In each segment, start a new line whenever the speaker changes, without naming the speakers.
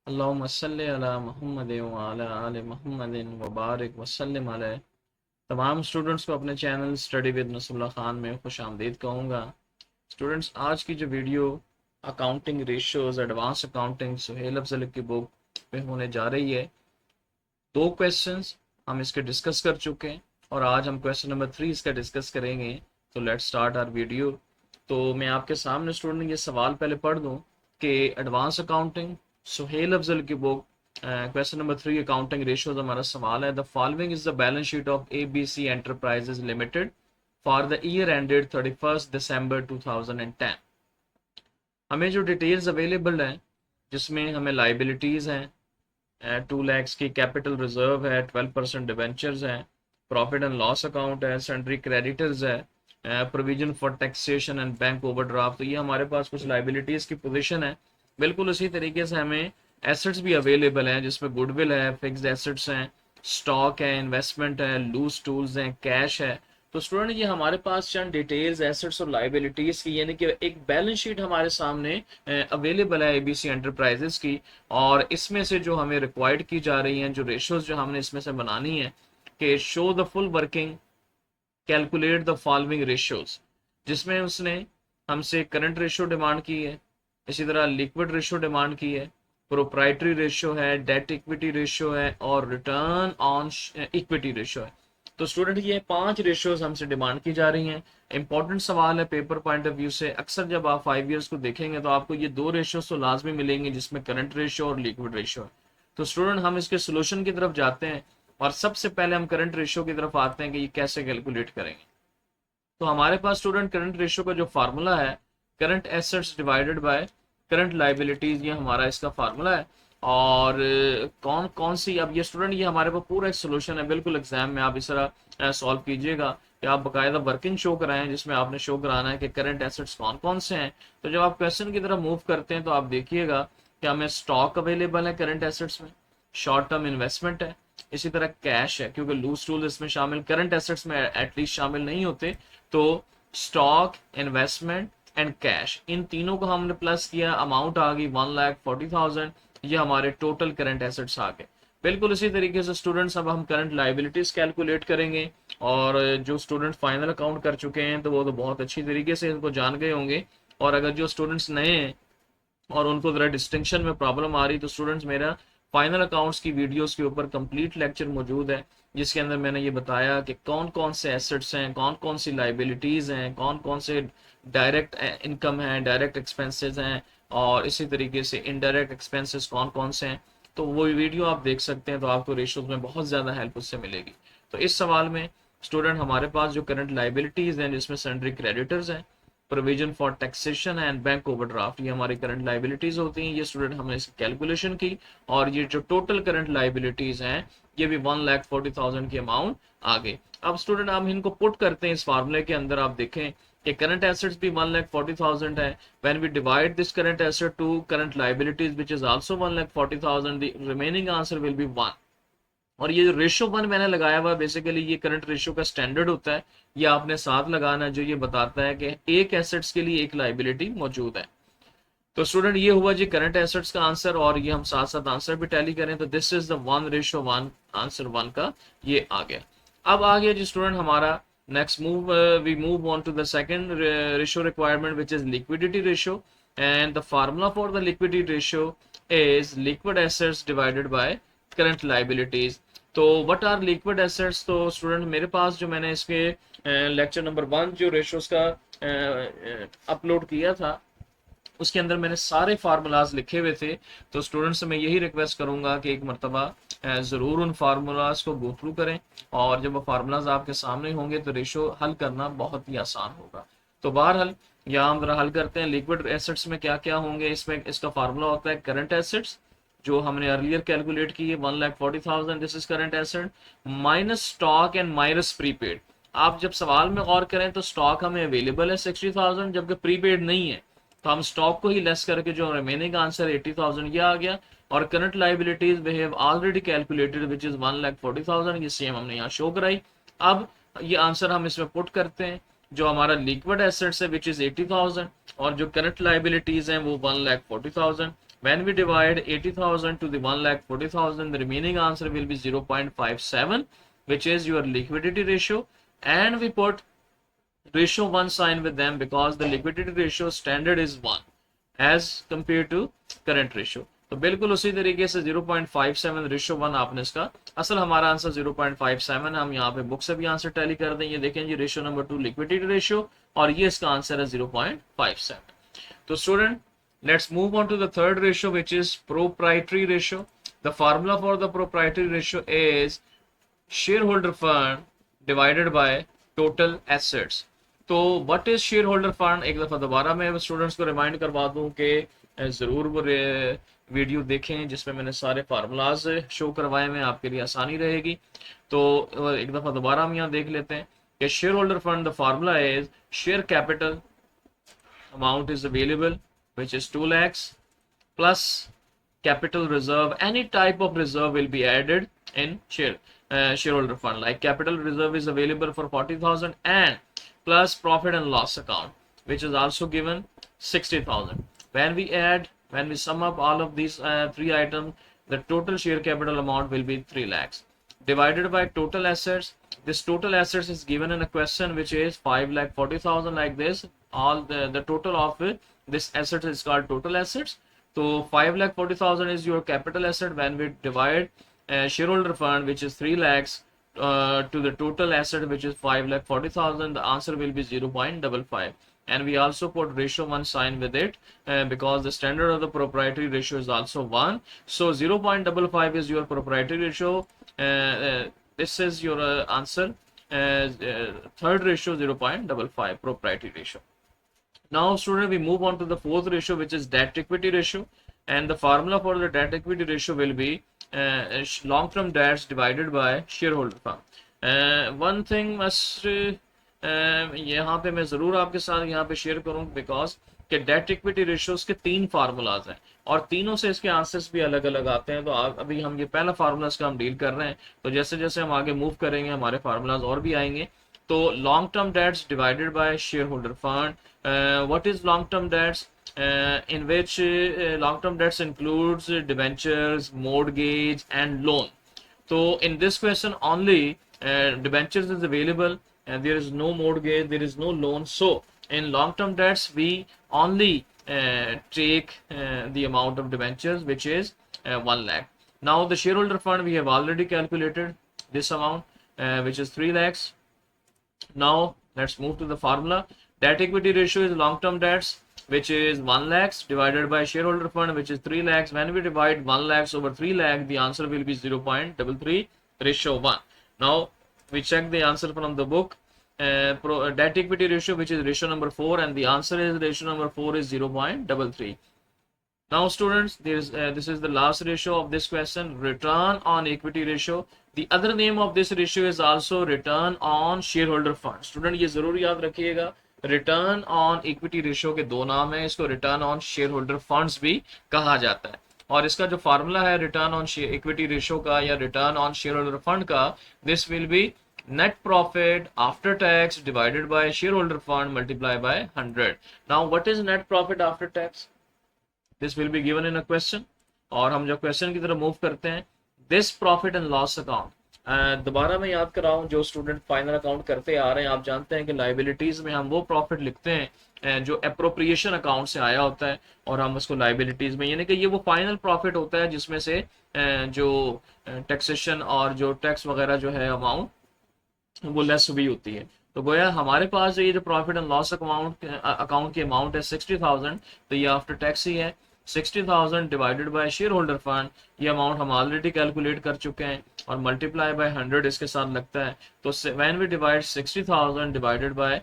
अल्लाहुम्मा सल्लि अला मुहम्मदिन व अला आलि मुहम्मदिन व बारिक व सल्लिम अलैहि। तमाम स्टूडेंट्स को अपने channel study with Nasrullah Khan में खुश आमदीद कहूँगा। स्टूडेंट्स, आज की जो video accounting ratios advance accounting Sohail Afzal की बुक पे होने जा रही है। दो क्वेश्चंस हम इसके डिस्कस कर चुके हैं और आज हम क्वेश्चन नंबर 3 इसका डिस्कस करेंगे। तो लेट्स स्टार्ट आवर वीडियो। तो मैं आपके सामने स्टूडेंट ये सवाल पहले पढ़ दूं कि एडवांस अकाउंटिंग सोहेल अफजल की book question number 3 accounting ratios हमारा सवाल है। The following is the balance sheet of ABC enterprises limited for the year ended 31 दिसंबर 2010। हमें जो डिटेल्स अवेलेबल हैं जिसमें हमें लाइबिलिटीज़ हैं 2 लाख की, कैपिटल रिजर्व है, 12% डिवेंचर्स हैं, प्रॉफिट एंड लॉस अकाउंट है, सैंड्री क्रेडिटर्स है, provision for taxation and bank overdraft. तो ये हमारे पास कुछ लाइबिलिटीज की पोजीशन है। बिल्कुल उसी तरीके से हमें एसेट्स भी अवेलेबल हैं जिसमें गुडविल है, फिक्स्ड एसेट्स हैं, स्टॉक है, इन्वेस्टमेंट है, लूज टूल्स हैं, कैश है। तो स्टूडेंट ये हमारे पास चंद डिटेल्स एसेट्स और लाइबिलिटीज की, यानी कि एक बैलेंस शीट हमारे सामने अवेलेबल है एबीसी एंटरप्राइजेस की। और इसमें से जो हमें रिक्वायर्ड की जा रही हैं, जो रेशियोज जो हमने इसमें से बनानी है कि show the full working, calculate the following ratios, जिसमें उसने हमसे करंट रेशियो डिमांड की है, इसी तरह लिक्विड रेशियो डिमांड की है, प्रोप्राइटरी रेशियो है, डेट इक्विटी रेशियो है और रिटर्न ऑन इक्विटी रेशियो है। तो स्टूडेंट ये 5 रेशियोज हमसे डिमांड की जा रही हैं। इंपॉर्टेंट सवाल है पेपर पॉइंट ऑफ व्यू से। अक्सर जब आप 5 ईयर्स को देखेंगे तो आपको ये 2 रेशियोज तो लाजमी मिलेंगे जिसमें करंट रेशियो और लिक्विड रेशियो है। तो स्टूडेंट हम इसके सोल्यूशन की तरफ जाते हैं और सबसे पहले हम करंट रेशियो की तरफ आते हैं कि ये कैसे कैलकुलेट करेंगे। तो हमारे पास स्टूडेंट करंट रेशियो का जो फार्मूला है, current assets divided by current liabilities, ये हमारा इसका फार्मूला है। और कौन कौन सी, अब ये स्टूडेंट ये हमारे पास पूरा एक सोल्यूशन है। बिल्कुल एग्जाम में आप इस तरह सॉल्व कीजिएगा कि आप बाकायदा वर्किंग शो कराएं जिसमें आपने शो कराना है कि करंट एसेट्स कौन कौन से हैं। तो जब आप क्वेश्चन की तरफ मूव करते हैं तो आप देखिएगा कि हमें स्टॉक अवेलेबल है करंट एसेट्स में, शॉर्ट टर्म इन्वेस्टमेंट है, इसी तरह कैश है, क्योंकि लूज टूल इसमें शामिल करंट एसेट्स में एटलीस्ट शामिल नहीं होते। तो स्टॉक, इन्वेस्टमेंट एंड कैश, इन तीनों को हमने प्लस किया, अमाउंट आ गई 1,40,000। ये हमारे टोटल करंट एसेट्स आ गए। बिल्कुल इसी तरीके से स्टूडेंट्स अब हम करंट लाइबिलिटीज कैलकुलेट करेंगे। और जो स्टूडेंट फाइनल अकाउंट कर चुके हैं तो वो तो बहुत अच्छी तरीके से इनको जान गए होंगे। और अगर जो स्टूडेंट्स नए हैं और उनको जरा डिस्टिंक्शन में प्रॉब्लम आ रही, तो स्टूडेंट्स मेरा फाइनल अकाउंट्स की वीडियोस के ऊपर कंप्लीट लेक्चर मौजूद है जिसके अंदर मैंने ये बताया कि कौन कौन से एसेट्स हैं, कौन कौन सी लाइबिलिटीज़ हैं, कौन कौन से डायरेक्ट इनकम हैं, डायरेक्ट एक्सपेंसेस हैं, और इसी तरीके से इनडायरेक्ट एक्सपेंसेस कौन कौन से हैं। तो वो वीडियो आप देख सकते हैं, तो आपको रेशियोज में बहुत ज़्यादा हेल्प उससे मिलेगी। तो इस सवाल में स्टूडेंट हमारे पास जो करंट लाइबिलिटीज़ हैं जिसमें सन्ड्री क्रेडिटर्स हैं, provision for taxation and bank overdraft, ये हमारी करंट लाइबिलिटीज होती हैं। ये स्टूडेंट हमने इसकी कैलकुलेशन की और ये जो टोटल करंट लाइबिलिटीज हैं ये भी 1,40,000 की अमाउंट आ गई। अब स्टूडेंट हम इनको पुट करते हैं इस फार्मूले के अंदर। आप देखें कि करंट एसेट्स भी 1,40,000 है। When we divide this current asset to current liabilities which is also 1,40,000, the remaining answer will be 1। और ये जो रेशियो 1 मैंने लगाया हुआ, बेसिकली ये करंट रेशियो का स्टैंडर्ड होता है। ये आपने साथ लगाना जो ये बताता है कि एक एसेट्स के लिए एक लाइबिलिटी मौजूद है। तो स्टूडेंट ये हुआ जी करंट एसेट्स का आंसर, और ये हम साथ साथ आंसर भी टैली करें तो दिस इज द 1:1, आंसर 1 का ये आ गया। अब आ गया जी स्टूडेंट हमारा next move, we move on to the second ratio requirement which is liquidity ratio. And the formula for the liquidity ratio is liquid assets divided by current liabilities. तो व्हाट आर लिक्विड एसेट्स? तो student मेरे पास जो मैंने इसके lecture number 1 जो ratios का upload किया था उसके अंदर मैंने सारे फार्मूलाज लिखे हुए थे। तो स्टूडेंट्स से मैं यही रिक्वेस्ट करूंगा कि एक मरतबा ज़रूर उन फार्मूलाज को गो थ्रू करें, और जब वो फार्मूलाज आपके सामने होंगे तो रेशो हल करना बहुत ही आसान होगा। तो बहरहाल यहाँ हम जरा हल करते हैं। लिक्विड एसेट्स में क्या क्या होंगे, इसमें इसका फार्मूला होता है करंट एसेट्स जो हमने अर्लियर कैलकुलेट की है 1,40,000, this is current asset, minus stock and minus prepaid. आप जब सवाल में गौर करें तो स्टॉक हमें अवेलेबल है 60,000 जबकि प्रीपेड नहीं है, तो हम स्टॉक को ही लेस करके जो रिमेनिंग आंसर 80,000 ये आ गया। और current liabilities we have already calculated which is 1,40,000, ये सेम हमने यहाँ शो कराई। अब ये आंसर हम इसमें पुट करते हैं। जो हमारा लिक्विड एसेट्स है विच इज 80,000 और जो करंट लाइबिलिटीज हैं वो 1,40,000। When we divide 80,000 to the 1,40,000, the remaining answer will be 0.57, which is your liquidity ratio. And we put ratio 1 sign with them because the liquidity ratio standard is 1 as compared to current ratio. तो बिल्कुल उसी तरीके से 0.57 ratio 1 आपने इसका, असल हमारा answer 0.57 है, हम यहाँ पे बुक से भी आंसर टैली कर दें। ये देखें जी रेशो नंबर 2 लिक्विडिटी रेशो, और ये इसका आंसर है 0.57। तो student let's move on to the third ratio, which is proprietary ratio. The formula for the proprietary ratio is shareholder fund divided by total assets. तो what is shareholder fund, एक दफ़ा दोबारा मैं स्टूडेंट्स को remind करवा दूं कि ज़रूर वो वीडियो देखें जिसमें मैंने सारे फार्मूलाज शो करवाए हैं, आपके लिए आसानी रहेगी। तो एक दफ़ा दोबारा हम यहाँ देख लेते हैं कि share holder fund, the formula is share capital amount is available which is 2 lakhs plus capital reserve. Any type of reserve will be added in shareholder fund, like capital reserve is available for 40,000 and plus profit and loss account, which is also given 60,000. When we sum up all of these three items, the total share capital amount will be 3 lakhs divided by total assets. This total assets is given in a question, which is 5,40,000, like this. All the total of this asset is called total assets. So 5,40,000 is your capital asset. When we divide shareholder fund, which is 3 lakhs, to the total asset, which is 5,40,000, the answer will be 0.55. And we also put ratio 1 sign with it because the standard of the proprietary ratio is also 1. So 0.55 is your proprietary ratio. This is your answer. Third ratio 0.55 proprietary ratio. Now student, we move on to the fourth ratio, which is debt equity ratio, and the formula for the debt equity ratio will be long term debts divided by shareholder fund. One thing must यहाँ पे मैं ज़रूर आपके साथ यहाँ पे share करूँ, because कि डेट इक्विटी रेशियोज के 3 फार्मूलाज हैं और तीनों से इसके आंसर्स भी अलग अलग आते हैं। तो अभी हम ये पहला फार्मूला इसका हम डील कर रहे हैं, तो जैसे जैसे हम आगे मूव करेंगे हमारे फार्मूलाज और भी आएंगे। तो long term debts divided by share holder fund, what is long term debts, in which long term debts includes debentures, mortgage and loan. So in this question only debentures is available and there is no mortgage, there is no loan. So in long term debts we only take the amount of debentures, which is 1 lakh. Now the shareholder fund, we have already calculated this amount, which is 3 lakhs. Now let's move to the formula. Debt equity ratio is long term debts, which is 1 lakhs divided by shareholder fund, which is 3 lakhs. When we divide 1 lakhs over 3 lakh, the answer will be 0.33 ratio 1. Now we check the answer from the book. Debt equity ratio, which is ratio number 4, and the answer is ratio number 4 is 0.33. Now students, this is the last ratio of this question, return on equity ratio. The other name of this ratio is also return on shareholder fund. Student ये जरूर याद रखिएगा, return on equity ratio के 2 नाम है, इसको return on share holder funds भी कहा जाता है। और इसका जो फार्मूला है रिटर्न ऑन इक्विटी रेशियो का या return on share holder fund का, this will be net profit after tax divided by shareholder fund multiplied by 100. Now what is net profit after tax? This will be given in a question. और हम जब question की तरफ move करते हैं, this profit and loss account, दोबारा मैं याद कर रहा हूँ, जो स्टूडेंट फाइनल अकाउंट करते आ रहे हैं, आप जानते हैं कि लाइबिलिटीज में हम वो प्रॉफिट लिखते हैं जो अप्रोप्रिएशन अकाउंट से आया होता है और हम उसको लाइबिलिटीज में, यानी कि ये वो फाइनल प्रॉफिट होता है जिसमें से जो टैक्सेशन और जो टैक्स वगैरह जो है अमाउंट वो लेस हुई होती है। तो गोया हमारे पास ये जो प्रॉफिट एंड लॉस अकाउंट की अमाउंट है 60,000, तो ये आफ्टर टैक्स ही है। 60,000 divided bye share holder fund, ये अमाउंट हम ऑलरेडी कैलकुलेट कर चुके हैं और मल्टीप्लाई बाय 100 इसके साथ लगता है। तो when we divide 60,000 divided by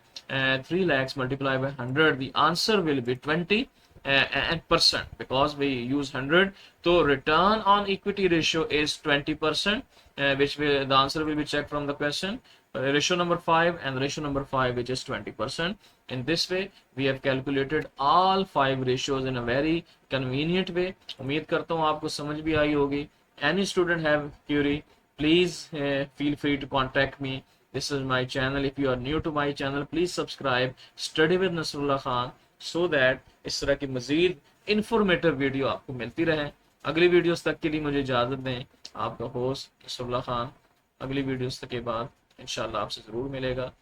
3 lakhs multiply by 100, the answer will be 20% because we use 100. So return on equity ratio is 20%, which the answer will be checked from the question. Ratio number 5 and ratio number 5, which is 20%. In this way we have calculated all 5 ratios in a very convenient way. उम्मीद करता हूँ आपको समझ भी आई होगी. Any student have query, please feel free to contact me. This is my channel. If you are new to my channel, please subscribe Study with Nasrullah Khan, so that इस तरह की मजीद इंफॉर्मेटिव वीडियो आपको मिलती रहे। अगली videos तक के लिए मुझे इजाज़त दें। आपका होस्ट नसरुल्लाह खान अगली वीडियोस तक के बाद इंशाल्लाह आपसे ज़रूर मिलेगा।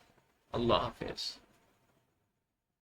अल्लाह हाफिज़।